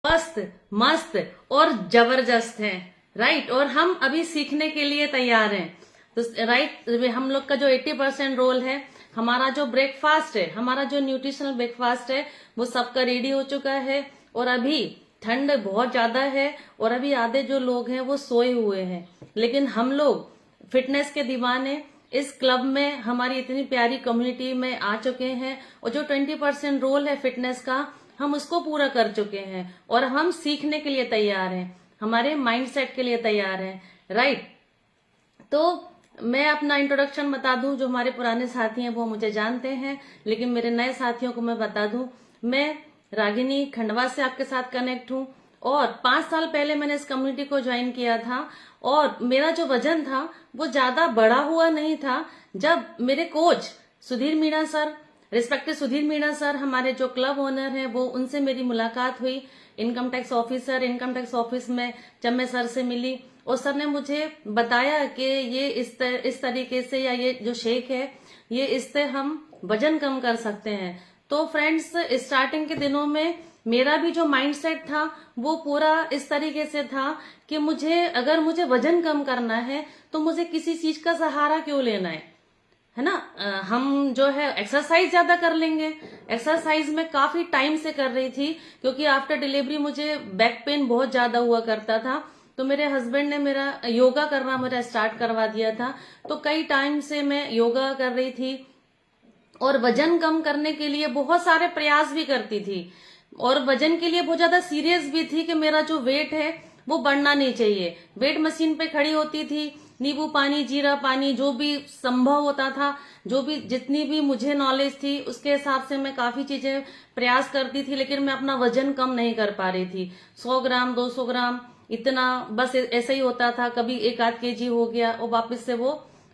मस्त मस्त और जबरदस्त हैं, राइट। और हम अभी सीखने के लिए तैयार हैं। तो राइट, हम लोग का जो 80% रोल है, हमारा जो ब्रेकफास्ट है, हमारा जो न्यूट्रिशनल ब्रेकफास्ट है, वो सबका रेडी हो चुका है। और अभी ठंड बहुत ज्यादा है और अभी आधे जो लोग हैं वो सोए हुए हैं, लेकिन हम लोग फिटनेस के दीवाने इस क्लब में, हमारी इतनी प्यारी कम्युनिटी में आ चुके हैं। और जो 20% रोल है फिटनेस का, हम उसको पूरा कर चुके हैं और हम सीखने के लिए तैयार हैं, हमारे माइंडसेट के लिए तैयार हैं, राइट। तो मैं अपना इंट्रोडक्शन बता दूं। जो हमारे पुराने साथी हैं वो मुझे जानते हैं, लेकिन मेरे नए साथियों को मैं बता दूं, मैं रागिनी खंडवा से आपके साथ कनेक्ट हूं। और 5 साल पहले मैंने इस कम्युनिटी को ज्वाइन किया था और मेरा जो वजन था वो ज्यादा बढ़ा हुआ नहीं था। जब मेरे coach Sudhir Meena sir, respected Sudhir Meena sir, हमारे जो क्लब ओनर हैं, वो उनसे मेरी मुलाकात हुई इनकम टैक्स ऑफिस में जब मैं सर से मिली, और सर ने मुझे बताया कि ये इस तरीके से, या ये जो शेक है, ये इससे हम वजन कम कर सकते हैं। तो फ्रेंड्स, स्टार्टिंग के दिनों में मेरा भी जो माइंडसेट था वो पूरा इस तरीके से था कि अगर मुझे वजन कम करना है तो मुझे किसी चीज का सहारा क्यों लेना है ना। हम जो है एक्सरसाइज ज्यादा कर लेंगे। एक्सरसाइज में काफी टाइम से कर रही थी, क्योंकि आफ्टर डिलीवरी मुझे बैक पेन बहुत ज्यादा हुआ करता था। तो मेरे हस्बैंड ने मेरा योगा करना मेरा स्टार्ट करवा दिया था। तो कई टाइम से मैं योगा कर रही थी और वजन कम करने के लिए बहुत सारे प्रयास भी करती थी, और वजन के लिए बहुत ज्यादा सीरियस भी थी कि मेरा जो वेट है वो बढ़ना नहीं चाहिए। वेट मशीन पे खड़ी होती थी, नींबू पानी, जीरा पानी, जो भी संभव होता था, जो भी जितनी भी मुझे नॉलेज थी उसके हिसाब से मैं काफी चीजें प्रयास करती थी, लेकिन मैं अपना वजन कम नहीं कर पा रही थी। 100 ग्राम 200 ग्राम इतना बस ऐसा ही होता था। कभी 1 आध केजी हो गया और वापस से वो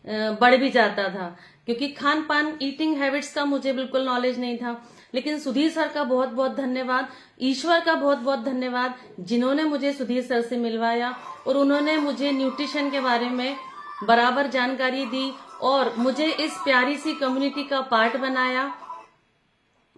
बढ़ भी जाता था, क्योंकि खान पान, ईटिंग हैबिट्स का मुझे बिल्कुल नॉलेज नहीं था। लेकिन सुधीर सर का बहुत बहुत धन्यवाद, ईश्वर का बहुत बहुत धन्यवाद, जिन्होंने मुझे सुधीर सर से मिलवाया और उन्होंने मुझे न्यूट्रिशन के बारे में बराबर जानकारी दी और मुझे इस प्यारी सी कम्युनिटी का पार्ट बनाया।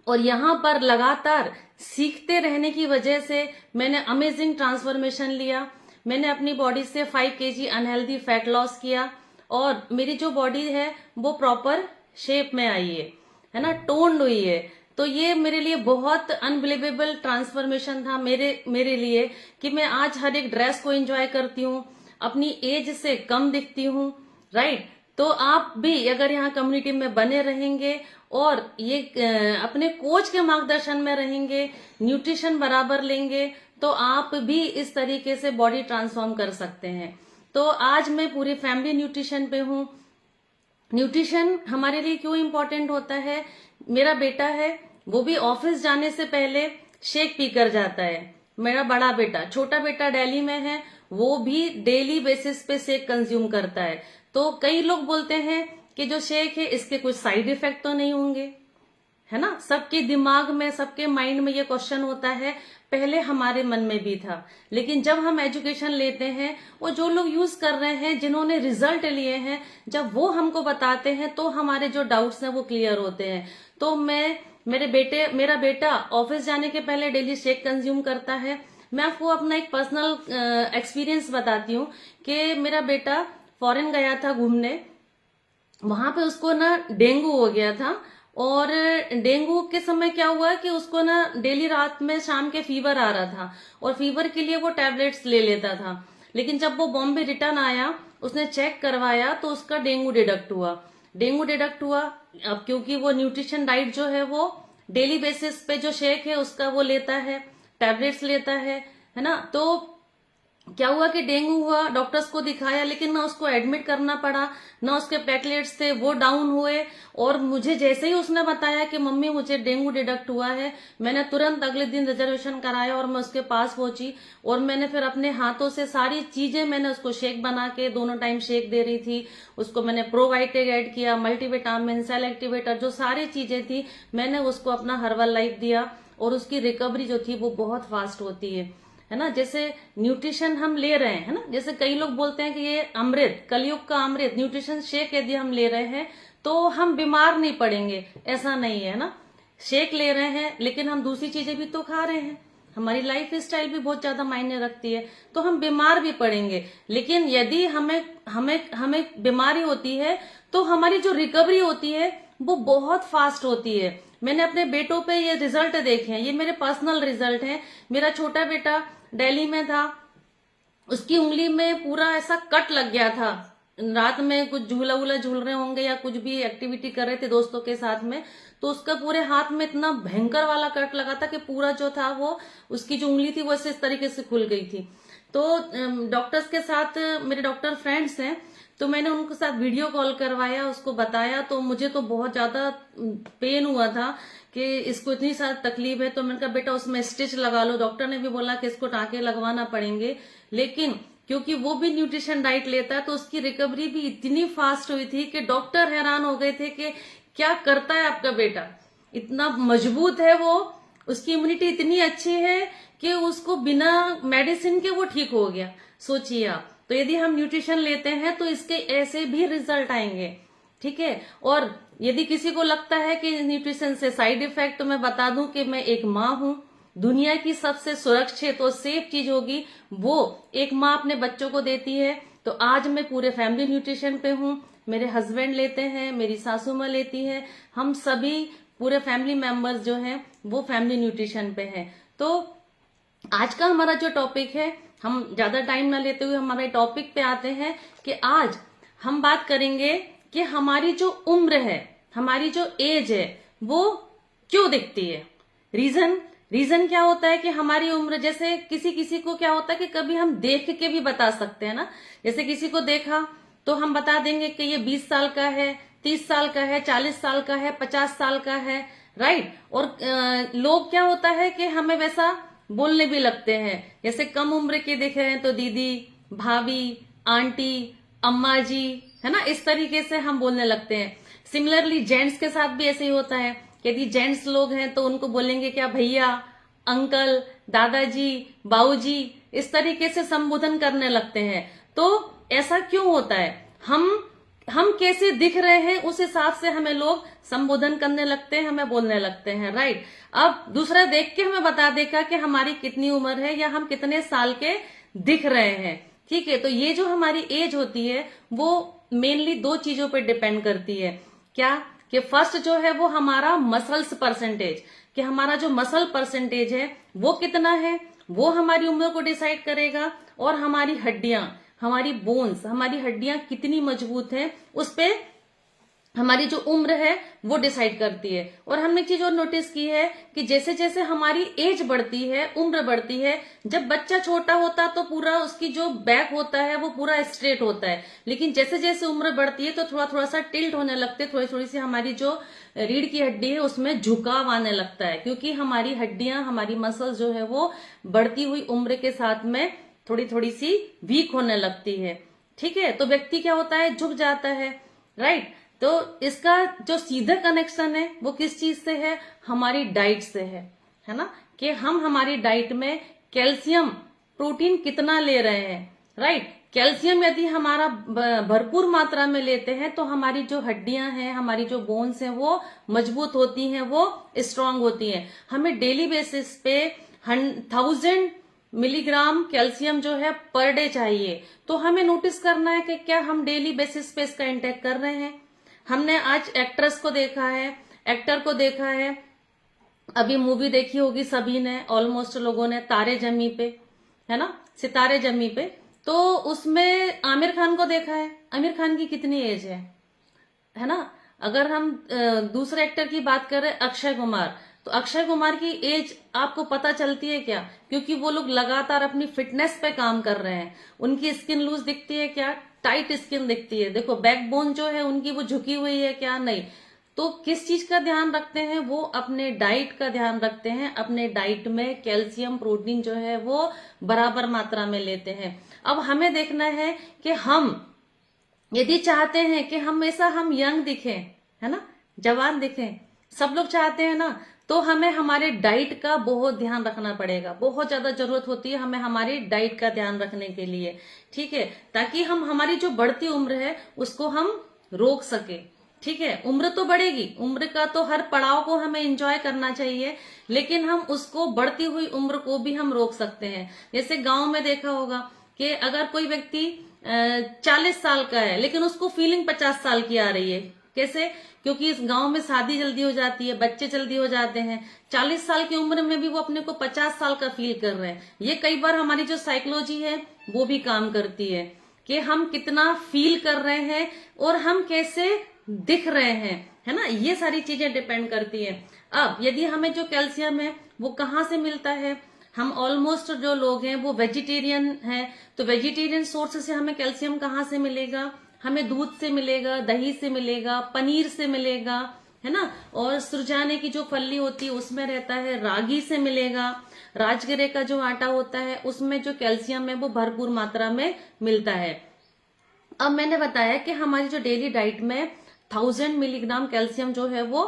और यहाँ पर लगातार सीखते रहने की वजह से मैंने अमेजिंग ट्रांसफॉर्मेशन लिया। मैंने अपनी बॉडी से 5 kg अनहेल्दी फैट लॉस किया और मेरी जो बॉडी है वो प्रॉपर शेप में आई है ना, टोन्ड हुई है। तो ये मेरे लिए बहुत अनबिलीवेबल ट्रांसफॉर्मेशन था मेरे लिए, कि मैं आज हर एक ड्रेस को एंजॉय करती हूँ, अपनी एज से कम दिखती हूँ, राइट। तो आप भी अगर यहाँ कम्युनिटी में बने रहेंगे और ये अपने कोच के मार्गदर्शन में रहेंगे, न्यूट्रिशन बराबर लेंगे, तो आप भी इस तरीके से बॉडी ट्रांसफॉर्म कर सकते हैं। तो आज मैं पूरी फैमिली न्यूट्रिशन पे हूँ। न्यूट्रिशन हमारे लिए क्यों इम्पोर्टेंट होता है? मेरा बेटा है, वो भी ऑफिस जाने से पहले शेक पी कर जाता है। मेरा बड़ा बेटा, छोटा बेटा दिल्ली में है, वो भी डेली बेसिस पे शेक कंज्यूम करता है। तो कई लोग बोलते हैं कि जो शेक है इसके कुछ साइड इफेक्ट तो नहीं होंगे, है ना। सबके दिमाग में, सबके माइंड में ये क्वेश्चन होता है। पहले हमारे मन में भी था, लेकिन जब हम एजुकेशन लेते हैं और जो लोग यूज कर रहे हैं, जिन्होंने रिजल्ट लिए हैं, जब वो हमको बताते हैं तो हमारे जो डाउट्स हैं वो क्लियर होते हैं। तो मेरा बेटा ऑफिस जाने के पहले डेली शेक कंज्यूम करता है। मैं आपको अपना एक पर्सनल एक्सपीरियंस बताती हूँ कि मेरा बेटा फॉरेन गया था घूमने, वहां पे उसको ना डेंगू हो गया था। और डेंगू के समय क्या हुआ कि उसको ना डेली रात में शाम के फीवर आ रहा था और फीवर के लिए वो टैबलेट्स ले लेता था। लेकिन जब वो बॉम्बे रिटर्न आया, उसने चेक करवाया तो उसका डेंगू डिटेक्ट हुआ। अब क्योंकि वो न्यूट्रिशन डाइट जो है वो डेली बेसिस पे जो शेक है उसका वो लेता है, टैबलेट्स लेता है ना। तो क्या हुआ कि डेंगू हुआ, डॉक्टर्स को दिखाया, लेकिन ना उसको एडमिट करना पड़ा, ना उसके प्लेटलेट्स थे वो डाउन हुए। और मुझे जैसे ही उसने बताया कि मम्मी मुझे डेंगू डिटेक्ट हुआ है, मैंने तुरंत अगले दिन रिजर्वेशन कराया और मैं उसके पास पहुंची। और मैंने फिर अपने हाथों से सारी चीजें, मैंने उसको शेक बना के दोनों टाइम शेक दे रही थी। उसको मैंने प्रोबायोटिक ऐड किया, मल्टीविटामिन, सेल एक्टिवेटर, जो सारी चीजें थी मैंने उसको अपना हर्बल लाइफ दिया। और उसकी रिकवरी जो थी वो बहुत फास्ट होती है ना। जैसे न्यूट्रिशन हम ले रहे हैं, है ना, जैसे कई लोग बोलते हैं कि ये अमृत, कलयुग का अमृत न्यूट्रिशन शेक यदि हम ले रहे हैं तो हम बीमार नहीं पड़ेंगे, ऐसा नहीं है ना। शेक ले रहे हैं लेकिन हम दूसरी चीजें भी तो खा रहे हैं, हमारी लाइफ स्टाइल भी बहुत ज्यादा मायने रखती है, तो हम बीमार भी पड़ेंगे। लेकिन यदि हमें हमें हमें बीमारी होती है तो हमारी जो रिकवरी होती है वो बहुत फास्ट होती है। मैंने अपने बेटों पे ये रिजल्ट देखे हैं, ये मेरे पर्सनल रिजल्ट हैं। मेरा छोटा बेटा दिल्ली में था, उसकी उंगली में पूरा ऐसा कट लग गया था। रात में कुछ झूला वूला झूल रहे होंगे या कुछ भी एक्टिविटी कर रहे थे दोस्तों के साथ में, तो उसका पूरे हाथ में इतना भयंकर वाला कट लगा था कि पूरा जो था वो उसकी जो उंगली थी वो ऐसे इस तरीके से खुल गई थी। तो डॉक्टर्स के साथ, मेरे डॉक्टर फ्रेंड्स हैं, तो मैंने उनके साथ वीडियो कॉल करवाया, उसको बताया। तो मुझे तो बहुत ज्यादा पेन हुआ था कि इसको इतनी सारी तकलीफ है। तो मैंने कहा बेटा उसमें स्टिच लगा लो। डॉक्टर ने भी बोला कि इसको टाँके लगवाना पड़ेंगे, लेकिन क्योंकि वो भी न्यूट्रिशन डाइट लेता है तो उसकी रिकवरी भी इतनी फास्ट हुई थी कि डॉक्टर हैरान हो गए थे कि क्या करता है आपका बेटा, इतना मजबूत है वो, उसकी इम्यूनिटी इतनी अच्छी है कि उसको बिना मेडिसिन के वो ठीक हो गया। सोचिए आप। तो यदि हम न्यूट्रिशन लेते हैं तो इसके ऐसे भी रिजल्ट आएंगे, ठीक है। और यदि किसी को लगता है कि न्यूट्रिशन से साइड इफेक्ट, तो मैं बता दूं कि मैं एक माँ हूं। दुनिया की सबसे सुरक्षित और सेफ चीज होगी वो एक माँ अपने बच्चों को देती है। तो आज मैं पूरे फैमिली न्यूट्रिशन पे हूँ, मेरे हस्बैंड लेते हैं, मेरी सासू माँ लेती है, हम सभी पूरे फैमिली मेंबर्स जो हैं वो फैमिली न्यूट्रिशन पे हैं। तो आज का हमारा जो टॉपिक है, हम ज्यादा टाइम ना लेते हुए हमारे टॉपिक पे आते हैं कि आज हम बात करेंगे कि हमारी जो उम्र है, हमारी जो एज है वो क्यों दिखती है। रीजन क्या होता है कि हमारी उम्र, जैसे किसी किसी को क्या होता है कि कभी हम देख के भी बता सकते हैं ना। जैसे किसी को देखा तो हम बता देंगे कि ये 20 साल का है, 30 साल का है, 40 साल का है, 50 साल का है, राइट। और लोग क्या होता है कि हमें वैसा बोलने भी लगते हैं। जैसे कम उम्र के दिख रहे हैं तो दीदी, भाभी, आंटी, अम्मा जी, है ना, इस तरीके से हम बोलने लगते हैं। सिमिलरली जेंट्स के साथ भी ऐसे ही होता है। यदि जेंट्स लोग हैं तो उनको बोलेंगे क्या, भैया, अंकल, दादाजी, बाऊजी, इस तरीके से संबोधन करने लगते हैं। तो ऐसा क्यों होता है? हम कैसे दिख रहे हैं उस हिसाब से हमें लोग संबोधन करने लगते हैं, हमें बोलने लगते हैं, राइट। अब दूसरा देख के हमें बता देगा कि हमारी कितनी उम्र है या हम कितने साल के दिख रहे हैं, ठीक है। तो ये जो हमारी एज होती है वो मेनली दो चीजों पर डिपेंड करती है। क्या कि फर्स्ट जो है वो हमारा मसल्स परसेंटेज, कि हमारा जो मसल परसेंटेज है वो कितना है, वो हमारी उम्र को डिसाइड करेगा। और हमारी हड्डियां, हमारी बोन्स, हमारी हड्डियां कितनी मजबूत है, उस पे हमारी जो उम्र है वो डिसाइड करती है। और हमने एक चीज और नोटिस की है कि जैसे जैसे हमारी एज बढ़ती है, उम्र बढ़ती है, जब बच्चा छोटा होता तो पूरा उसकी जो बैक होता है वो पूरा स्ट्रेट होता है, लेकिन जैसे जैसे उम्र बढ़ती है तो थोड़ा थोड़ा सा टिल्ट होने लगते हैं, थोड़ी थोड़ी सी हमारी जो रीढ़ की हड्डी है उसमें झुकाव आने लगता है, क्योंकि हमारी हड्डियां, हमारी मसल्स जो है वो बढ़ती हुई उम्र के साथ में थोड़ी थोड़ी सी वीक होने लगती है, ठीक है। तो व्यक्ति क्या होता है, झुक जाता है, राइट। तो इसका जो सीधा कनेक्शन है वो किस चीज से है, हमारी डाइट से है ना, कि हम हमारी डाइट में कैल्शियम, प्रोटीन कितना ले रहे हैं, राइट। कैल्शियम यदि हमारा भरपूर मात्रा में लेते हैं तो हमारी जो हड्डियां हैं, हमारी जो बोन्स हैं वो मजबूत होती हैं, वो स्ट्रांग होती हैं। हमें डेली बेसिस पे 1000 मिलीग्राम कैल्शियम जो है पर डे चाहिए। तो हमें नोटिस करना है कि क्या हम डेली बेसिस पे इसका इंटेक कर रहे हैं। हमने आज एक्ट्रेस को देखा है, एक्टर को देखा है, अभी मूवी देखी होगी सभी ने, ऑलमोस्ट लोगों ने, तारे जमी पे, है ना, सितारे जमी पे। तो उसमें आमिर खान को देखा है। आमिर खान की कितनी एज है ना। अगर हम दूसरे एक्टर की बात करें, अक्षय कुमार, तो अक्षय कुमार की एज आपको पता चलती है क्या? क्योंकि वो लोग लगातार अपनी फिटनेस पे काम कर रहे हैं। उनकी स्किन लूज दिखती है क्या? टाइट स्किन दिखती है। देखो बैकबोन जो है उनकी वो झुकी हुई है क्या? नहीं। तो किस चीज का ध्यान रखते हैं वो? अपने डाइट का ध्यान रखते हैं। अपने डाइट में कैल्शियम, प्रोटीन जो है वो बराबर मात्रा में लेते हैं। अब हमें देखना है कि हम यदि चाहते हैं कि हमेशा हम यंग दिखें, है ना, जवान दिखें, सब लोग चाहते हैं ना, तो हमें हमारे डाइट का बहुत ध्यान रखना पड़ेगा। बहुत ज्यादा जरूरत होती है हमें हमारी डाइट का ध्यान रखने के लिए, ठीक है, ताकि हम हमारी जो बढ़ती उम्र है उसको हम रोक सके, ठीक है, उम्र तो बढ़ेगी, उम्र का तो हर पड़ाव को हमें एंजॉय करना चाहिए, लेकिन हम उसको बढ़ती हुई उम्र को भी हम रोक सकते हैं। जैसे गांव में देखा होगा कि अगर कोई व्यक्ति 40 साल का है लेकिन उसको फीलिंग 50 साल की आ रही है। कैसे? क्योंकि इस गांव में शादी जल्दी हो जाती है, बच्चे जल्दी हो जाते हैं। 40 साल की उम्र में भी वो अपने को 50 साल का फील कर रहे हैं। ये कई बार हमारी जो साइकोलॉजी है वो भी काम करती है कि हम कितना फील कर रहे हैं और हम कैसे दिख रहे हैं, है ना। ये सारी चीजें डिपेंड करती है। अब यदि हमें जो कैल्शियम है वो कहाँ से मिलता है, हम ऑलमोस्ट जो लोग हैं वो वेजिटेरियन हैं, तो वेजिटेरियन सोर्स से हमें कैल्शियम कहाँ से मिलेगा? हमें दूध से मिलेगा, दही से मिलेगा, पनीर से मिलेगा, है ना। और सुरजाने की जो फली होती है उसमें रहता है, रागी से मिलेगा, राजगिरे का जो आटा होता है उसमें जो कैल्शियम है वो भरपूर मात्रा में मिलता है। अब मैंने बताया कि हमारी जो डेली डाइट में 1000 मिलीग्राम कैल्शियम जो है वो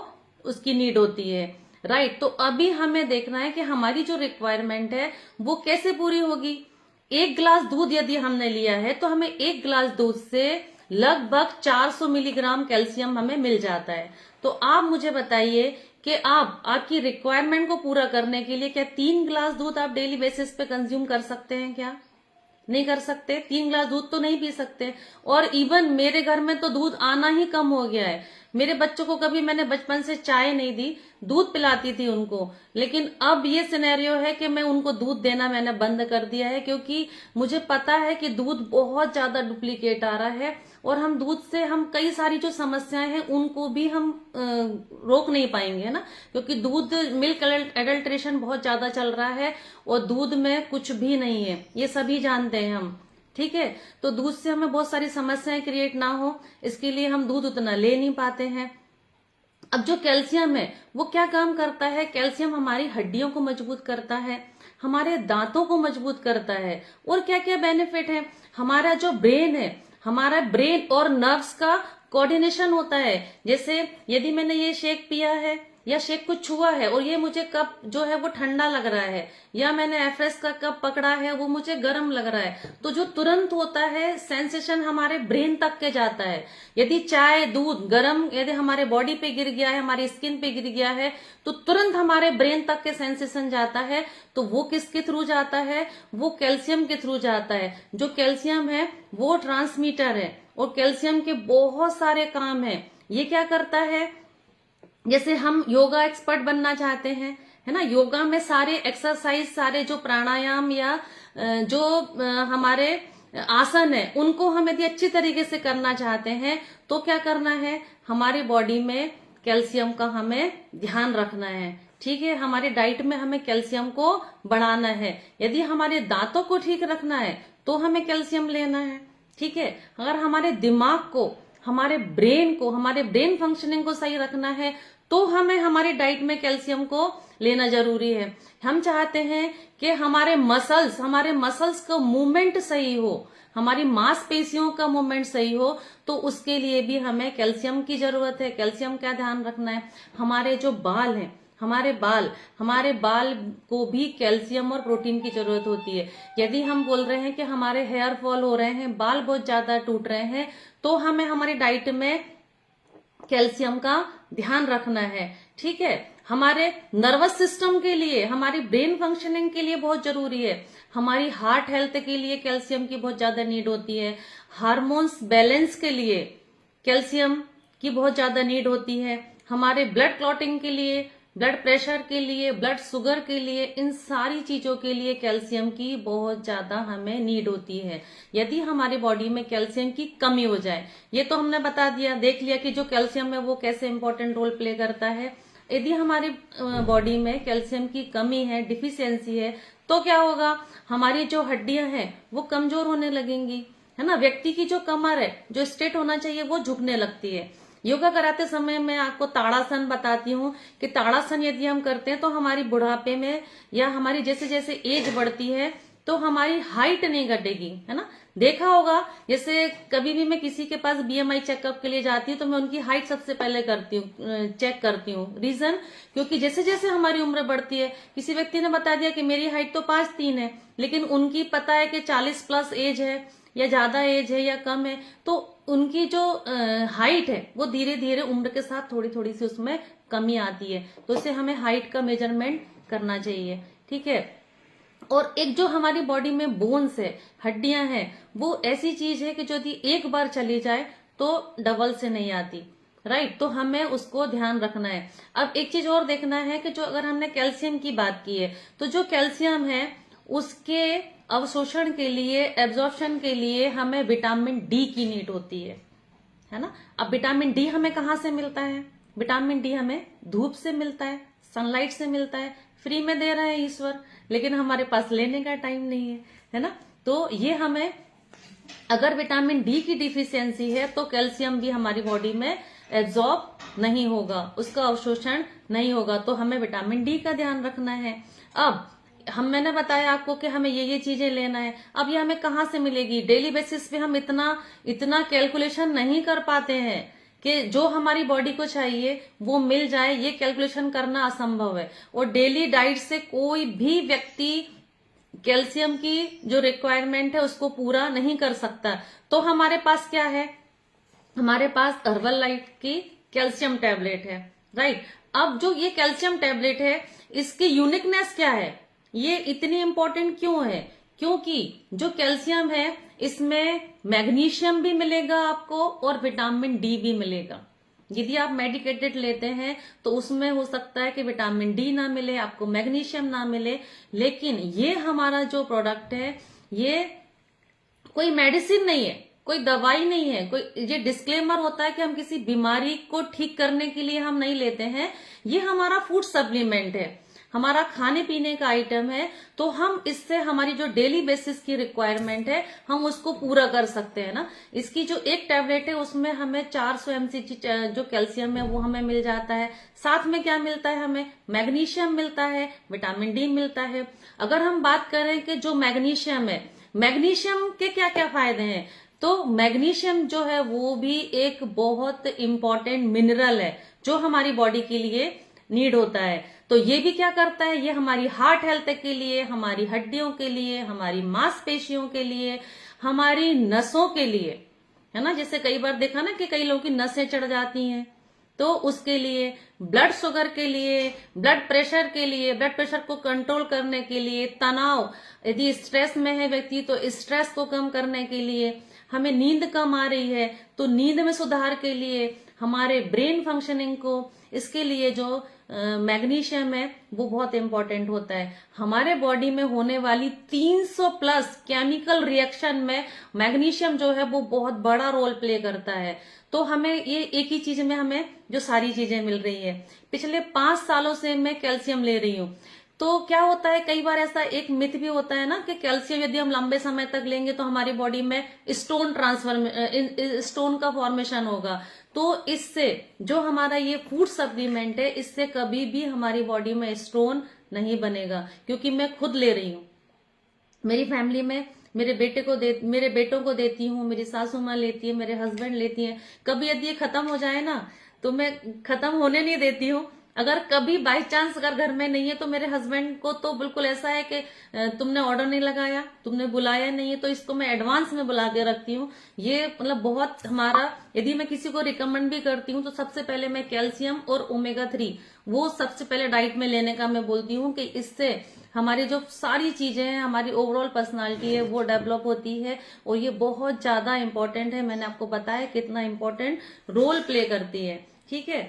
उसकी नीड होती है, राइट। तो अभी हमें देखना है कि हमारी जो रिक्वायरमेंट है वो कैसे पूरी होगी। 1 गिलास दूध यदि हमने लिया है तो हमें 1 गिलास दूध से लगभग 400 मिलीग्राम कैल्शियम हमें मिल जाता है। तो आप मुझे बताइए कि आप आपकी रिक्वायरमेंट को पूरा करने के लिए क्या 3 गिलास दूध आप डेली बेसिस पे कंज्यूम कर सकते हैं? क्या नहीं कर सकते? 3 गिलास दूध तो नहीं पी सकते। और इवन मेरे घर में तो दूध आना ही कम हो गया है। मेरे बच्चों को कभी मैंने बचपन से चाय नहीं दी, दूध पिलाती थी उनको, लेकिन अब ये सिनेरियो है कि मैं उनको दूध देना मैंने बंद कर दिया है, क्योंकि मुझे पता है कि दूध बहुत ज्यादा डुप्लीकेट आ रहा है और हम दूध से हम कई सारी जो समस्याएं हैं उनको भी हम रोक नहीं पाएंगे, है ना। क्योंकि दूध मिल्क एडल्ट्रेशन बहुत ज्यादा चल रहा है और दूध में कुछ भी नहीं है, ये सभी जानते हैं हम, ठीक है। तो दूध से हमें बहुत सारी समस्याएं क्रिएट ना हो, इसके लिए हम दूध उतना ले नहीं पाते हैं। अब जो कैल्शियम है वो क्या काम करता है? कैल्शियम हमारी हड्डियों को मजबूत करता है, हमारे दांतों को मजबूत करता है, और क्या क्या बेनिफिट है। हमारा जो ब्रेन है, हमारा ब्रेन और नर्व्स का कोऑर्डिनेशन होता है। जैसे यदि मैंने ये शेक पिया है या शेक कुछ छुआ है और ये मुझे कप जो है वो ठंडा लग रहा है, या मैंने एफएस का कप पकड़ा है वो मुझे गर्म लग रहा है, तो जो तुरंत होता है सेंसेशन हमारे ब्रेन तक के जाता है। यदि चाय दूध गर्म यदि हमारे बॉडी पे गिर गया है, हमारी स्किन पे गिर गया है, तो तुरंत हमारे ब्रेन तक के सेंसेशन जाता है। तो वो किसके थ्रू जाता है? वो कैल्शियम के थ्रू जाता है। जो कैल्शियम है वो ट्रांसमीटर है और कैल्शियम के बहुत सारे काम है। ये क्या करता है? जैसे हम योगा एक्सपर्ट बनना चाहते हैं, है ना, योगा में सारे एक्सरसाइज, सारे जो प्राणायाम या जो हमारे आसन है उनको हम यदि अच्छी तरीके से करना चाहते हैं तो क्या करना है? हमारी बॉडी में कैल्शियम का हमें ध्यान रखना है, ठीक है। हमारे डाइट में हमें कैल्शियम को बढ़ाना है। यदि हमारे दांतों को ठीक रखना है तो हमें कैल्शियम लेना है, ठीक है। अगर हमारे दिमाग को, हमारे ब्रेन फंक्शनिंग को सही रखना है तो हमें हमारी डाइट में कैल्शियम को लेना जरूरी है। हम चाहते हैं कि हमारे मसल्स का मूवमेंट सही हो, हमारी मांसपेशियों का मूवमेंट सही हो, तो उसके लिए भी हमें कैल्शियम की जरूरत है। कैल्शियम का ध्यान रखना है। हमारे जो बाल हैं, हमारे बाल को भी कैल्शियम और प्रोटीन की जरूरत होती है। यदि हम बोल रहे हैं कि हमारे हेयर फॉल हो रहे हैं, बाल बहुत ज्यादा टूट रहे हैं, तो हमें हमारी डाइट में कैल्शियम का ध्यान रखना है, ठीक है। हमारे नर्वस सिस्टम के लिए, हमारी ब्रेन फंक्शनिंग के लिए बहुत जरूरी है। हमारी हार्ट हेल्थ के लिए कैल्शियम की बहुत ज्यादा नीड होती है। हार्मोन्स बैलेंस के लिए कैल्शियम की बहुत ज्यादा नीड होती है। हमारे ब्लड क्लॉटिंग के लिए, ब्लड प्रेशर के लिए, ब्लड शुगर के लिए, इन सारी चीजों के लिए कैल्शियम की बहुत ज्यादा हमें नीड होती है। यदि हमारी बॉडी में कैल्शियम की कमी हो जाए, ये तो हमने बता दिया, देख लिया कि जो कैल्शियम है वो कैसे इंपॉर्टेंट रोल प्ले करता है। यदि हमारी बॉडी में कैल्शियम की कमी है, डिफिशियंसी है, तो क्या होगा? हमारी जो हड्डियां हैं वो कमजोर होने लगेंगी, है ना। व्यक्ति की जो कमर है, जो स्ट्रेट होना चाहिए, वो झुकने लगती है। योगा कराते समय मैं आपको ताड़ासन बताती हूँ कि ताड़ासन यदि हम करते हैं तो हमारी बुढ़ापे में या हमारी जैसे जैसे एज बढ़ती है तो हमारी हाइट नहीं घटेगी, है ना। देखा होगा, जैसे कभी भी मैं किसी के पास बीएमआई चेकअप के लिए जाती हूँ तो मैं उनकी हाइट सबसे पहले चेक करती हूँ। रीजन, क्योंकि जैसे जैसे हमारी उम्र बढ़ती है, किसी व्यक्ति ने बता दिया कि मेरी हाइट तो 5'3" है, लेकिन उनकी पता है कि 40+ एज है, या ज्यादा एज है या कम है, तो उनकी जो हाइट है वो धीरे धीरे उम्र के साथ थोड़ी थोड़ी सी उसमें कमी आती है, तो इससे हमें हाइट का मेजरमेंट करना चाहिए। ठीक है। और एक जो हमारी बॉडी में बोन्स है, हड्डियां हैं, वो ऐसी चीज है कि जो यदि एक बार चली जाए तो डबल से नहीं आती, राइट। तो हमें उसको ध्यान रखना है। अब एक चीज और देखना है कि जो अगर हमने कैल्शियम की बात की है, तो जो कैल्शियम है उसके अवशोषण के लिए, एब्जॉर्प्शन के लिए हमें विटामिन डी की नीड होती है ना। अब विटामिन डी हमें कहाँ से मिलता है? विटामिन डी हमें धूप से मिलता है, सनलाइट से मिलता है, फ्री में दे रहा है ईश्वर, लेकिन हमारे पास लेने का टाइम नहीं है ना। तो ये हमें, अगर विटामिन डी की डिफिशियंसी है तो कैल्शियम भी हमारी बॉडी में एब्जॉर्ब नहीं होगा, उसका अवशोषण नहीं होगा, तो हमें विटामिन डी का ध्यान रखना है। अब मैंने बताया आपको कि हमें ये चीजें लेना है। अब ये हमें कहाँ से मिलेगी? डेली बेसिस पे हम इतना कैलकुलेशन नहीं कर पाते हैं कि जो हमारी बॉडी को चाहिए वो मिल जाए, ये कैलकुलेशन करना असंभव है। और डेली डाइट से कोई भी व्यक्ति कैल्शियम की जो रिक्वायरमेंट है उसको पूरा नहीं कर सकता। तो हमारे पास क्या है? हमारे पास हर्बल लाइफ की कैल्शियम टैबलेट है, राइट। अब जो ये कैल्शियम टैबलेट है, इसकी यूनिकनेस क्या है? ये इतनी इंपॉर्टेंट क्यों है? क्योंकि जो कैल्शियम है इसमें मैग्नीशियम भी मिलेगा आपको और विटामिन डी भी मिलेगा। यदि आप मेडिकेटेड लेते हैं तो उसमें हो सकता है कि विटामिन डी ना मिले, आपको मैग्नीशियम ना मिले, लेकिन ये हमारा जो प्रोडक्ट है ये कोई मेडिसिन नहीं है, कोई दवाई नहीं है, कोई ये डिस्क्लेमर होता है कि हम किसी बीमारी को ठीक करने के लिए हम नहीं लेते हैं। ये हमारा फूड सप्लीमेंट है, हमारा खाने पीने का आइटम है, तो हम इससे हमारी जो डेली बेसिस की रिक्वायरमेंट है हम उसको पूरा कर सकते हैं ना। इसकी जो एक टैबलेट है उसमें हमें 400 mg जो कैल्शियम है वो हमें मिल जाता है। साथ में क्या मिलता है? हमें मैग्नीशियम मिलता है, विटामिन डी मिलता है। अगर हम बात करें कि जो मैग्नीशियम है, मैग्नीशियम के क्या क्या फायदे हैं, तो मैग्नीशियम जो है वो भी एक बहुत इंपॉर्टेंट मिनरल है जो हमारी बॉडी के लिए नीड होता है। तो ये भी क्या करता है? ये हमारी हार्ट हेल्थ के लिए, हमारी हड्डियों के लिए, हमारी मांसपेशियों के लिए, हमारी नसों के लिए, है ना। जैसे कई बार देखा ना कि कई लोगों की नसें चढ़ जाती हैं, तो उसके लिए, ब्लड शुगर के लिए, ब्लड प्रेशर के लिए, ब्लड प्रेशर को कंट्रोल करने के लिए, तनाव, यदि स्ट्रेस में है व्यक्ति तो स्ट्रेस को कम करने के लिए, हमें नींद कम आ रही है तो नींद में सुधार के लिए, हमारे ब्रेन फंक्शनिंग को, इसके लिए जो मैग्नीशियम है वो बहुत इंपॉर्टेंट होता है। हमारे बॉडी में होने वाली 300 प्लस केमिकल रिएक्शन में मैग्नीशियम जो है वो बहुत बड़ा रोल प्ले करता है। तो हमें ये एक ही चीज में हमें जो सारी चीजें मिल रही है। पिछले 5 सालों से मैं कैल्शियम ले रही हूँ। तो क्या होता है, कई बार ऐसा एक मिथ भी होता है ना कि कैल्शियम यदि हम लंबे समय तक लेंगे तो हमारी बॉडी में स्टोन का फॉर्मेशन होगा। तो इससे जो हमारा ये फूड सप्लीमेंट है इससे कभी भी हमारी बॉडी में स्टोन नहीं बनेगा, क्योंकि मैं खुद ले रही हूँ। मेरी फैमिली में मेरे बेटों को देती हूँ, मेरी सासू माँ लेती है, मेरे हस्बैंड लेती है। कभी यदि ये खत्म हो जाए ना तो मैं खत्म होने नहीं देती हूँ। अगर कभी बाई चांस अगर घर में नहीं है तो मेरे हस्बैंड को तो बिल्कुल ऐसा है कि तुमने ऑर्डर नहीं लगाया, तुमने बुलाया नहीं है, तो इसको मैं एडवांस में बुला के रखती हूँ। ये मतलब बहुत हमारा, यदि मैं किसी को रिकमेंड भी करती हूँ तो सबसे पहले मैं कैल्शियम और ओमेगा 3 वो सबसे पहले डाइट में लेने का मैं बोलती हूँ कि इससे हमारी जो सारी चीजें हैं, हमारी ओवरऑल पर्सनालिटी है वो डेवलप होती है, और ये बहुत ज्यादा इंपॉर्टेंट है। मैंने आपको बताया कितना इंपॉर्टेंट रोल प्ले करती है। ठीक है।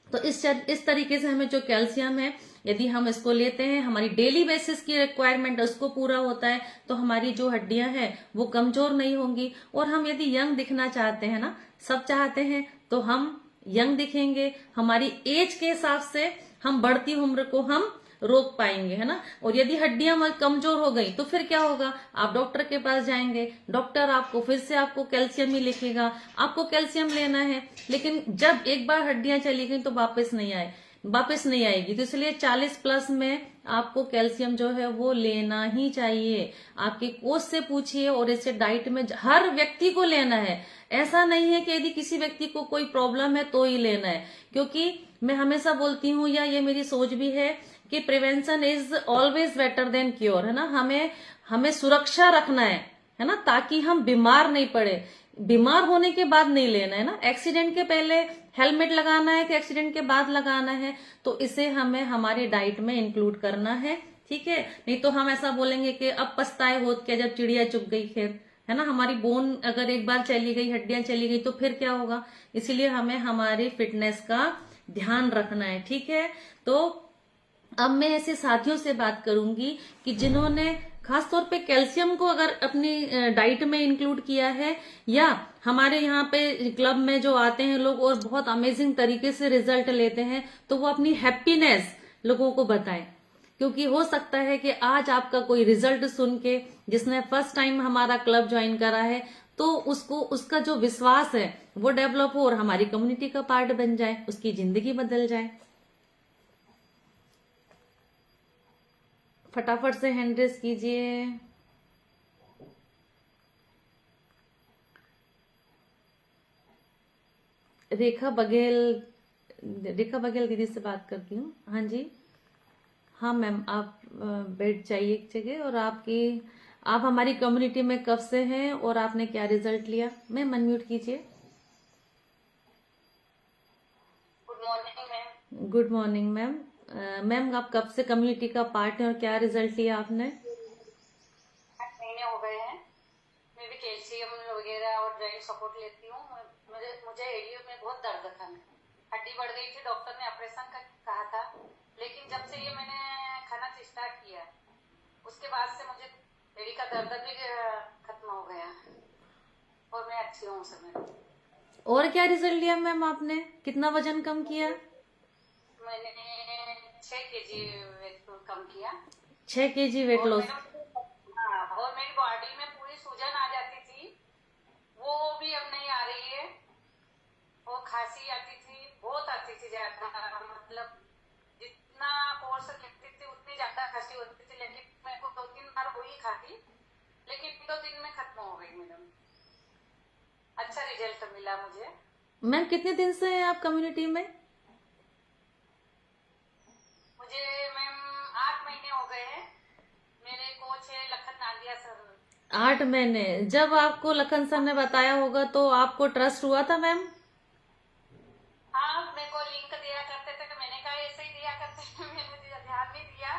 तो इस तरीके से हमें जो कैल्शियम है यदि हम इसको लेते हैं, हमारी डेली बेसिस की रिक्वायरमेंट उसको पूरा होता है, तो हमारी जो हड्डियां हैं वो कमजोर नहीं होंगी। और हम यदि यंग दिखना चाहते हैं ना, सब चाहते हैं, तो हम यंग दिखेंगे, हमारी एज के हिसाब से हम बढ़ती उम्र को हम रोक पाएंगे, है ना। और यदि हड्डियां कमजोर हो गई तो फिर क्या होगा? आप डॉक्टर के पास जाएंगे, डॉक्टर आपको फिर से आपको कैल्शियम ही लिखेगा, आपको कैल्शियम लेना है, लेकिन जब एक बार हड्डियां चली गई तो वापस नहीं आएगी। तो इसलिए 40 प्लस में आपको कैल्शियम जो है वो लेना ही चाहिए। आपके कोच से पूछिए, और इसे डाइट में हर व्यक्ति को लेना है। ऐसा नहीं है कि यदि किसी व्यक्ति को कोई प्रॉब्लम है तो ही लेना है, क्योंकि मैं हमेशा बोलती हूँ, या ये मेरी सोच भी है कि prevention is always better than cure, है ना। हमें सुरक्षा रखना है, है ना, ताकि हम बीमार नहीं पड़े। बीमार होने के बाद नहीं लेना है ना, एक्सीडेंट के पहले हेलमेट लगाना है कि एक्सीडेंट के बाद लगाना है, तो इसे हमें हमारी डाइट में इंक्लूड करना है, ठीक है। नहीं तो हम ऐसा बोलेंगे कि अब पछताए होत क्या जब चिड़िया चुग गई खेत, है ना, हमारी बोन अगर एक बार चली गई, हड्डियां चली गई तो फिर क्या होगा। इसीलिए हमें हमारी फिटनेस का ध्यान रखना है, ठीक है। तो अब मैं ऐसे साथियों से बात करूंगी कि जिन्होंने खासतौर पे कैल्शियम को अगर अपनी डाइट में इंक्लूड किया है, या हमारे यहाँ पे क्लब में जो आते हैं लोग और बहुत अमेजिंग तरीके से रिजल्ट लेते हैं, तो वो अपनी हैप्पीनेस लोगों को बताएं। क्योंकि हो सकता है कि आज आपका कोई रिजल्ट सुन के, जिसने फर्स्ट टाइम हमारा क्लब ज्वाइन करा है, तो उसको उसका जो विश्वास है वो डेवलप हो और हमारी कम्युनिटी का पार्ट बन जाए, उसकी जिंदगी बदल जाए। फटाफट से हैंड रेज कीजिए। रेखा बघेल दीदी से बात करती हूँ। हाँ जी, हाँ मैम, आप बैठ जाइए एक जगह। और आप हमारी कम्युनिटी में कब से हैं और आपने क्या रिजल्ट लिया? मैम अनम्यूट कीजिए। Good morning ma'am. Good morning ma'am. Ma'am आप कब से कम्युनिटी का पार्ट है और क्या रिजल्ट लिया आपने? 8 महीने हो गए हैं। मैं भी कैल्शियम वगैरह और जॉइंट सपोर्ट लेती हूँ। मुझे एडियो में बहुत दर्द था, हड्डी बढ़ गई थी, डॉक्टर ने ऑपरेशन का कहा था। लेकिन जब से ये मैंने खाना स्टार्ट किया, उसके बाद से मुझे एडी का दर्द भी खत्म हो गया और मैं अच्छी हूँ समय। और क्या रिजल्ट लिया मैम आपने? कितना वजन कम किया? मैंने 6 kg वेट कम किया। 6 kg वेट लॉस। हाँ, और मेरी बॉडी में पूरी सूजन आ जाती थी, वो भी अब नहीं आ रही है। और खांसी आती थी, बहुत आती थी ज्यादा, मतलब जितना कोर्स लेती थी उतनी ज्यादा खांसी होती थी। लेकिन मेरे को 2-3 बार वही खाती, लेकिन 2 दिन में खत्म हो गई मैडम। अच्छा रिजल्ट मिला मुझे। मैम कितने दिन से हैं आप कम्युनिटी में? मुझे मैम 8 महीने हो गए हैं। मेरे कोच है लखन नादिया सर। 8 महीने। जब आपको लखन सर ने बताया होगा तो आपको ट्रस्ट हुआ था मैम? हाँ, मेरे को लिंक दिया करते थे, तो मैंने कहा ऐसे ही दिया करते हैं। मैंने ध्यान नहीं दिया,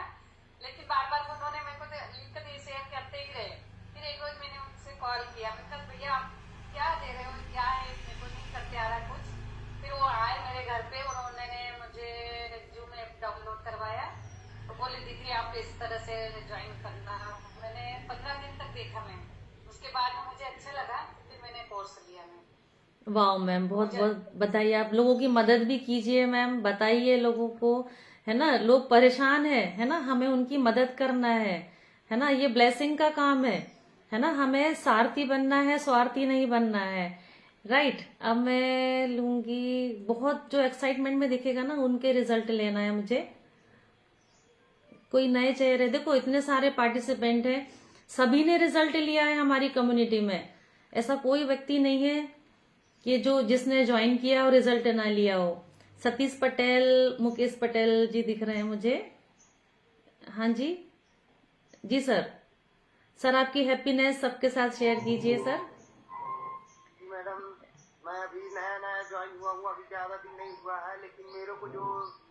लेकिन बार बार उन्होंने मेरे को लिंक दी, शेयर करते ही रहे। फिर एक रोज मैंने उनसे कॉल किया, मैं कहा भैया आप क्या दे रहे हो, क्या है, मेरे को नहीं करते आ रहा कुछ। फिर वो आए मेरे घर पे, उन्होंने मुझे जूम ऐप डाउनलोड करवाया, तो बोले दीदी आप इस तरह से ज्वाइन करना। मैंने 15 दिन तक देखा मैम, उसके बाद में मुझे अच्छा लगा, फिर मैंने कोर्स लिया मैम। वाह मैम, बहुत बहुत बताइए। आप लोगों की मदद भी कीजिए मैम, बताइए लोगों को, है ना, लोग परेशान है ना, हमें उनकी मदद करना है ना, ये ब्लेसिंग का काम है ना, हमें सारथी बनना है, स्वार्थी नहीं बनना है। राइट। अब मैं लूंगी, बहुत जो एक्साइटमेंट में दिखेगा ना उनके रिजल्ट लेना है मुझे। कोई नए चेहरे, देखो इतने सारे पार्टिसिपेंट हैं, सभी ने रिजल्ट लिया है हमारी कम्युनिटी में। ऐसा कोई व्यक्ति नहीं है कि जिसने ज्वाइन किया और रिजल्ट ना लिया हो। सतीश पटेल, मुकेश पटेल जी दिख रहे हैं मुझे। हाँ जी, जी सर आपकी हैप्पीनेस सबके साथ शेयर कीजिए सर। मैडम मैं अभी नया ज्वाइन हुआ हूँ, अभी ज्यादा दिन नहीं हुआ है, लेकिन मेरे को जो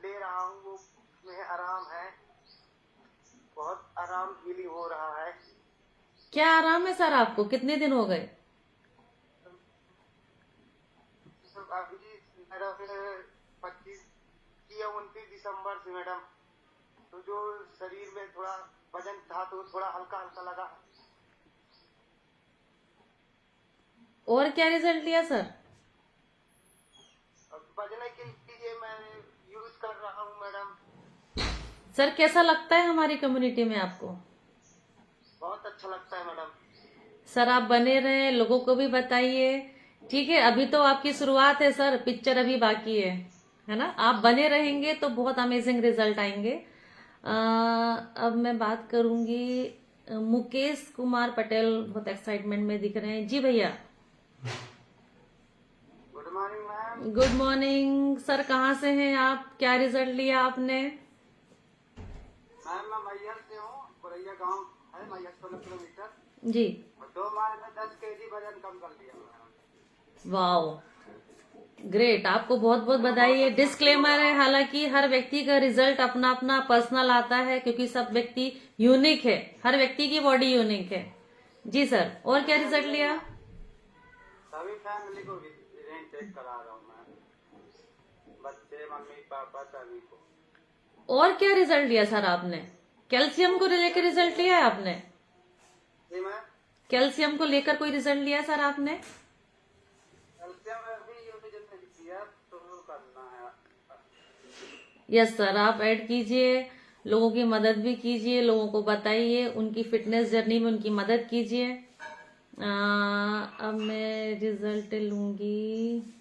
ले रहा हूँ वो में आराम है, बहुत आराम फीलिंग हो रहा है। क्या आराम है सर आपको? कितने दिन हो गए? अभी मैडम 25 या 29 दिसंबर से मैडम, तो जो शरीर में थोड़ा वजन था तो थोड़ा हल्का हल्का लगा। और क्या रिजल्ट लिया सर? बजने के लिए मैं यूज कर रहा हूँ मैडम। सर कैसा लगता है हमारी कम्युनिटी में आपको? बहुत अच्छा लगता है मैडम। सर आप बने रहे, लोगों को भी बताइए, ठीक है। अभी तो आपकी शुरुआत है सर, पिक्चर अभी बाकी है ना। आप बने रहेंगे तो बहुत अमेजिंग रिजल्ट आएंगे। अब मैं बात करूंगी, मुकेश कुमार पटेल बहुत एक्साइटमेंट में दिख रहे हैं। जी भैया। Good morning ma'am. Good morning sir, कहाँ से हैं आप? क्या रिजल्ट लिया आपने? मैम मैं मैहर से हूँ, गोरैया गांव है मैं 16 किलोमीटर, जी। और 2 माह में 10 kg वजन कम कर लिया मैडम। वाओ, ग्रेट, आपको बहुत बहुत बधाई है। डिस्क्लेमर है, हालांकि हर व्यक्ति का रिजल्ट अपना अपना पर्सनल आता है, क्योंकि सब व्यक्ति यूनिक है, हर व्यक्ति की बॉडी यूनिक है। जी सर, और क्या रिजल्ट लिया? सभी फैमिली को टेक करा रहा हूँ मैं, बच्चे, मम्मी पापा सभी को। और क्या रिजल्ट लिया सर आपने? कैल्शियम को लेकर रिजल्ट लिया है आपने? जी मैम, कैल्शियम को लेकर कोई रिजल्ट लिया है सर आपने? कैल्शियम अभी यूनिजन में किया तो करना है। यस सर, आप ऐड कीजिए, लोगों की मदद भी कीजिए, लोगों को बताइए, उनकी फिटनेस जर्नी में उनकी मदद कीजिए। अब मैं रिजल्ट लूंगी।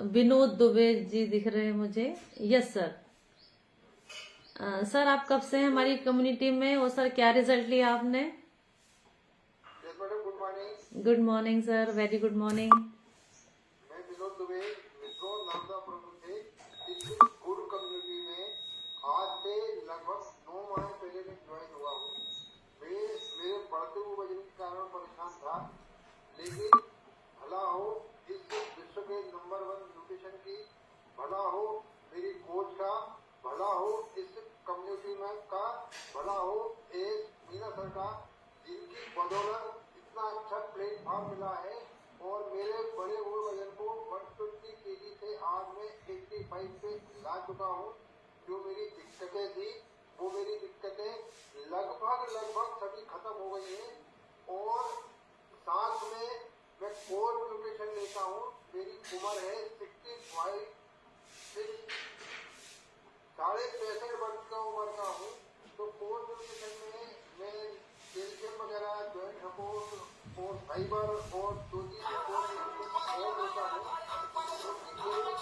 विनोद दुबे जी दिख रहे हैं मुझे। Yes sir. सर आप कब से हैं हमारी कम्युनिटी में, और सर क्या रिजल्ट लिया आपने? Yes madam, good morning. Good morning sir, very good morning. मैं विनोद दुबे मित्रों नामदापुरम से इस गुरु कम्युनिटी में आज से लगभग 9 माह पहले मैं ज्वाइन हुआ हूँ। मेरे बढ़ते हुए वजन के कारण परेशान था, लेकिन भला हो इस विश्व के नंबर 1 न्यूट्रिशन की, भला हो मेरी कोच का, भला हो इस कम्युनिटी में का, भला हो एस मीना सर का, जिनकी बदौलत इतना अच्छा प्लेटफॉर्म मिला है और मेरे बड़े हुए वजन को 120 kg से आज मैं 85 पे ला चुका हूँ। जो मेरी दिक्कतें थी, वो मेरी दिक्कतें लगभग सभी खत्म हो गई हैं, और साथ में मैं कोर न्यूट्रिशन लेता हूँ। मेरी उम्र है 65, 65.5 वर्ष का उम्र का हूँ, तो कोर न्यूट्रिशन में मैं कैल्शियम वगैरह, जॉइंट सपोर्ट और फाइबर और 2-3 और लेता हूँ, क्योंकि मेरे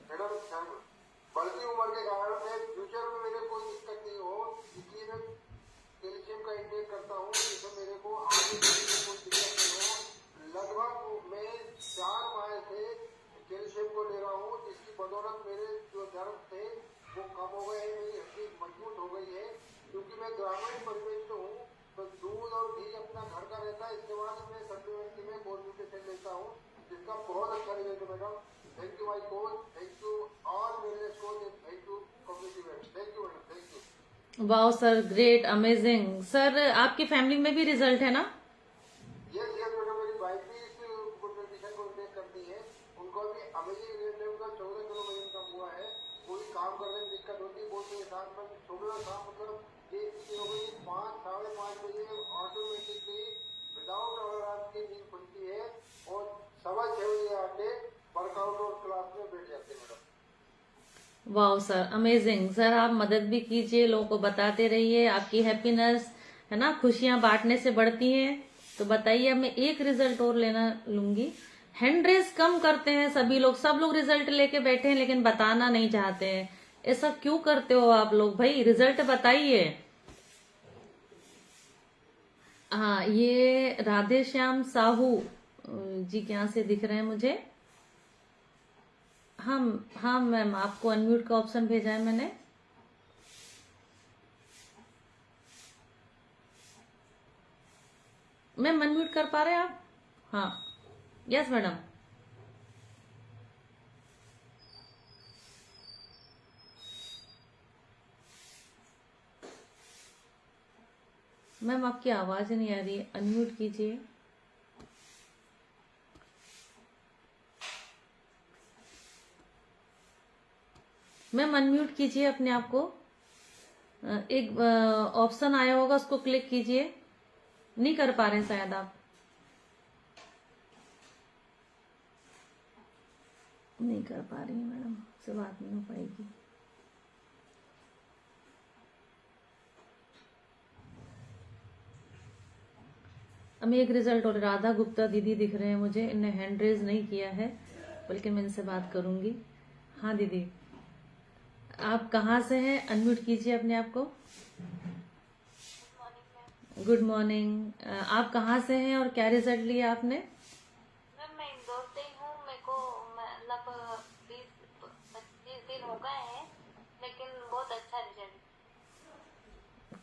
मैडम बढ़ती उम्र के कारण मैं फ्यूचर में मेरे कोई दिक्कत नहीं हो, इसलिए मैं कैल्शियम का इंटेक करता हूँ, जिससे मेरे को आगे चलने में कोई दिक्कत नहीं हो। लगभग मैं 4 माह से कैल्शियम को ले रहा हूँ, जिसकी बदौलत मेरे जो दर्द थे वो कम हो गए हैं, मेरी हड्डी मजबूत हो गई है। क्योंकि मैं ग्रामीण परिवेश से हूँ, तो दूध और घी अपना घर का रहता है। इसके बाद मैं सप्लीमेंट्री में कोर न्यूट्रिशन लेता हूँ, जिसका बहुत अच्छा रिजल्ट है madam. Thank you my coach, thank you all wellness coach, thank you community madam, thank you madam, thank you. Wow sir, great, amazing. Sir आपकी फैमिली में भी रिजल्ट है ना? यस मैडम, मेरी वाइफ भी इस गुड न्यूट्रिशन को intake करती है, उनको भी अमेजिंग रिजल्ट है। उनका 14 किलो वजन कम हुआ है। कोई काम करने में दिक्कत होती है, बोलते हैं साथ में सुबह शाम, मतलब एक चीज हो गई 5, 5:30 बजे ऑटोमेटिकली विदाउट अलार्म की नींद खुलती है, और 6:15 बजे आके वर्कआउट और क्लास में बैठ जाते हैं madam. Wow sir, amazing. Sir आप मदद भी कीजिए, लोगों को बताते रहिए, आपकी हैप्पीनेस है ना, खुशियां बांटने से बढ़ती हैं। तो बताइए, अब मैं एक रिजल्ट और लेना लूंगी। हैंड रेस कम करते हैं सभी लोग, सब लोग रिजल्ट लेके बैठे हैं, लेकिन बताना नहीं चाहते हैं। ऐसा क्यों करते हो आप लोग? भाई रिजल्ट बताइए। हाँ, ये राधे श्याम साहू जी यहाँ से दिख रहे हैं मुझे। हाँ मैम, आपको अनम्यूट का ऑप्शन भेजा है मैंने। मैम अनम्यूट कर पा रहे हैं आप? हाँ, यस मैडम। मैम आपकी आवाज नहीं आ रही है, अनम्यूट कीजिए। मैम अनम्यूट कीजिए अपने आप को। एक ऑप्शन आया होगा, उसको क्लिक कीजिए। नहीं कर पा रहे हैं शायद आप। नहीं कर पा रही है मैडम, से बात नहीं हो पाएगी। अब एक रिजल्ट और, राधा गुप्ता दीदी दिख रहे हैं मुझे, इन्हें हैंड रेज नहीं किया है, बल्कि मैं इनसे बात करूंगी। हाँ दीदी, आप कहाँ से हैं? अनम्यूट कीजिए अपने आप को। Good morning. आप कहाँ से हैं और क्या रिजल्ट लिया आपने?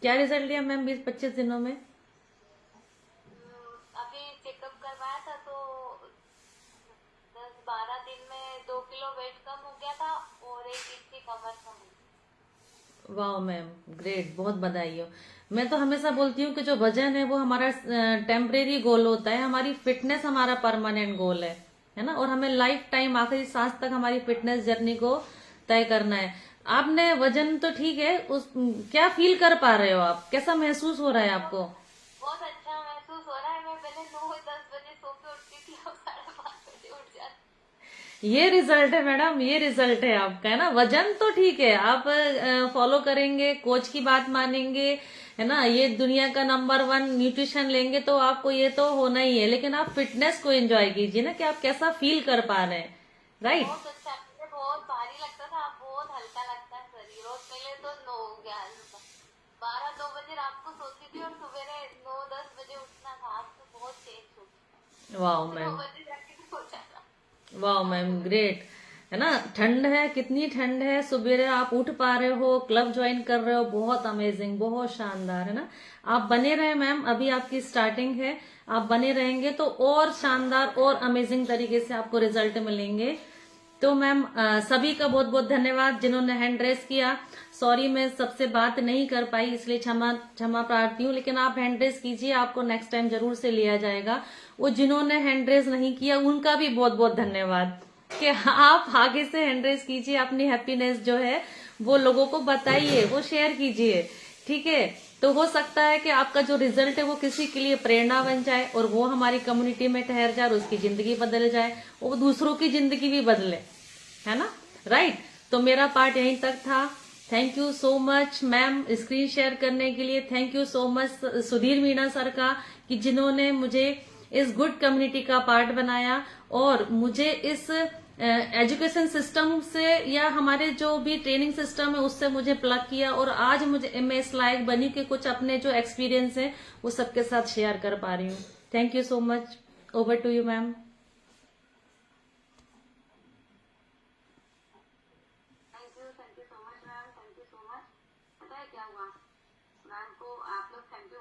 क्या रिजल्ट लिया मैम 20-25 दिनों में? अभी चेकअप करवाया था तो 10-12 दिन में 2 किलो वेट कम हो गया था और 1 इंच की कमर कम हुई। वाह मैम, ग्रेट, बहुत बधाई हो। मैं तो हमेशा बोलती हूँ कि जो वजन है वो हमारा टेम्परेरी गोल होता है, हमारी फिटनेस हमारा परमानेंट गोल है ना। और हमें लाइफ टाइम आखिरी सांस तक हमारी फिटनेस जर्नी को तय करना है। आपने वजन तो ठीक है, उस क्या फील कर पा रहे हो आप, कैसा महसूस हो रहा है आपको? बहुत अच्छा महसूस हो रहा है। मैं पहले 9-10 बजे सो के उठती थी, अब 5:30 बजे उठ जाती। ये रिजल्ट है मैडम, ये रिजल्ट है आपका, है ना। वजन तो ठीक है, आप फॉलो करेंगे, कोच की बात मानेंगे, है ना, ये दुनिया का नंबर 1 न्यूट्रिशन लेंगे तो आपको ये तो होना ही है, लेकिन आप फिटनेस को एंजॉय कीजिए ना, कि आप कैसा फील कर पा रहे हैं, राइट। बहुत अच्छा, मुझे बहुत भारी लगता था, अब बहुत हल्का लगता है शरीर। और पहले तो 12-2 बजे रात को सोती थी और सवेरे 9-10 बजे उठना था। अब तो बहुत चेंज हो गया, वाह 9 मैम, बजे जाके भी हो जाता। वाह मैम, ग्रेट, है ना। ठंड है, कितनी ठंड है, सुबह आप उठ पा रहे हो, क्लब ज्वाइन कर रहे हो, बहुत अमेजिंग, बहुत शानदार, है ना। आप बने रहे मैम, अभी आपकी स्टार्टिंग है, आप बने रहेंगे तो और शानदार और अमेजिंग तरीके से आपको रिजल्ट मिलेंगे। तो मैम सभी का बहुत बहुत धन्यवाद जिन्होंने हैंड रेस किया। सॉरी मैं सबसे बात नहीं कर पाई, इसलिए क्षमा क्षमा प्रार्थी हूँ, लेकिन आप हैंड रेस कीजिए, आपको नेक्स्ट टाइम जरूर से लिया जाएगा। वो जिन्होंने हैंड रेस नहीं किया उनका भी बहुत बहुत धन्यवाद कि आप आगे से हैंड रेस कीजिए, अपनी हैप्पीनेस जो है वो लोगों को बताइए, वो शेयर कीजिए, ठीक है। तो हो सकता है कि आपका जो रिजल्ट है वो किसी के लिए प्रेरणा बन जाए और वो हमारी कम्युनिटी में ठहर जाए और उसकी जिंदगी बदल जाए, वो दूसरों की जिंदगी भी बदले, है ना, राइट। तो मेरा पार्ट यहीं तक था। Thank you so much ma'am screen share करने के लिए। Thank you so much Sudhir Meena sir का, कि जिन्होंने मुझे इस गुड कम्युनिटी का पार्ट बनाया और मुझे इस एजुकेशन सिस्टम से या हमारे जो भी ट्रेनिंग सिस्टम है उससे मुझे प्लग किया, और आज मुझे मैं इस लायक बनी कि कुछ अपने जो एक्सपीरियंस है वो सबके साथ शेयर कर पा रही हूँ। Thank you so much. Over to you ma'am. Thank you so much ma'am, thank you so much. पता है क्या हुआ मैम को, आप लोग थैंक यू